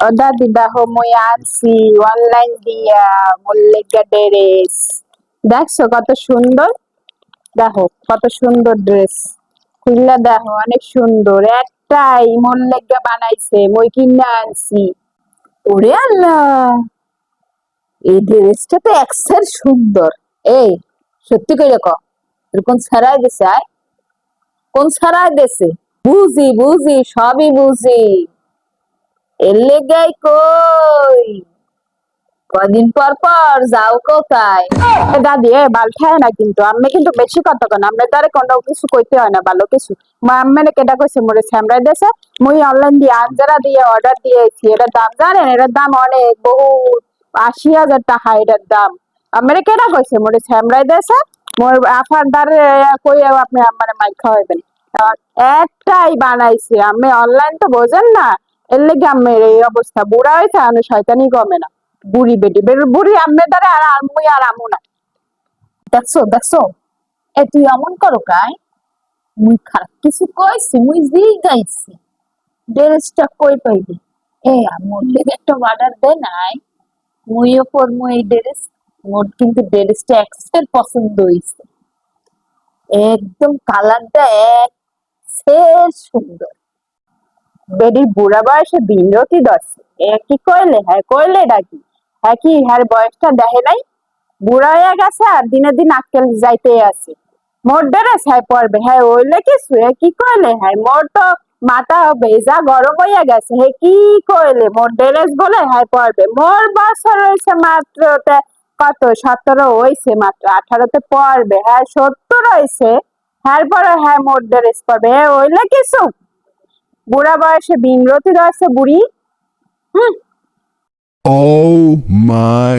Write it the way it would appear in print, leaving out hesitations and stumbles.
ও দাদি দেখো মুই আনছি অনলাইন দিয়া মোর লেগা ড্রেস। দেখছো কত সুন্দর, দেখো কত সুন্দর ড্রেস। খুললা দেখো অনেক সুন্দর, একটাই মোর লেগা বানাইছে, মই কিনা আনছি। ওরে আল্লাহ, এই ড্রেসটা তো এক্সের সুন্দর। এই সত্যি করে ক, তোর কোন ছাড়াই গেছে? আয়, কোন ছাড়াই গেছে? বুঝি বুঝি, সবই বুঝি। এর লেগাই কই, কদিন পর পর যাও কোথায়? দাদি বাল খায় না কিন্তু, আমি কিন্তু বেশি কথা কন, আমরা দ্বারা কোনো কিছু কইতে হয় না ভালো কিছু। মানে কেটা কইছে মোরে স্যামরাই দেশে, মুই অনলাইন দিয়ে আনজারা দিয়ে অর্ডার দিয়েছি। এটার দাম জানেন? এটার দাম অনেক, বহুত, ৮০,০০০ টাকা এটার দাম। আমার কেটা কইছে মোরে স্যামরাই দেশে? মোর আফার দ্বারে কইয়াও আপনি আমার মাইক খাওয়াইবেন। একটাই বানাইছি আমি, অনলাইন তো বোঝেন না, এর লেগে আমের এই অবস্থা। বুড়া হয়েছে আমি, শয়তানি কমে না। বুড়ি বেটি বুড়ি আম্মের দ্বারা আর মুই আর আমু না। দেখছো দেখছো, এ তুই এমন করো কাই? মুই খারাপ কিছু কইছি? মুই জি গাইছি। ড্রেসটা কই পাইবি? এ মোর লেগে একটা অর্ডার দে নাই, মুইও পরমু এই ড্রেস। মোর কিন্তু ড্রেসটা এক্সের পছন্দ হইছে, একদম কালারটা এক সের সুন্দর। বেডির বুড়া বয়সে বিনরতি দর্শে, এ কি কইলে? হ্যাঁ কইলে ডাকি, হ্যাঁ কি হ্যাঁ বয়সটা দেখে নাই? বুড়া হয়ে গেছে আর দিনে দিন আক্কেল যাইতে আছে। মোর ড্রেস হ্যাঁ পরবে, হ্যাঁ ওইলে কিছু এ কি কইলে? হ্যাঁ মোর তো মাথা ভেজা গরম হইয়া গেছে। হে কি কইলে? মোর ড্রেস বলে হ্যাঁ পরবে? মোর বছর হয়েছে মাত্র কত ১৭ হয়েছে, মাত্র 18তে পরবে। হ্যাঁ ৭০ হয়েছে, হ্যাঁ পরে হ্যাঁ মোর ড্রেস পরবে, হ্যাঁ ওইলে কিছু? বুড়া বয়সে বিনরতি রয়েছে বুড়ি। হুম। Oh my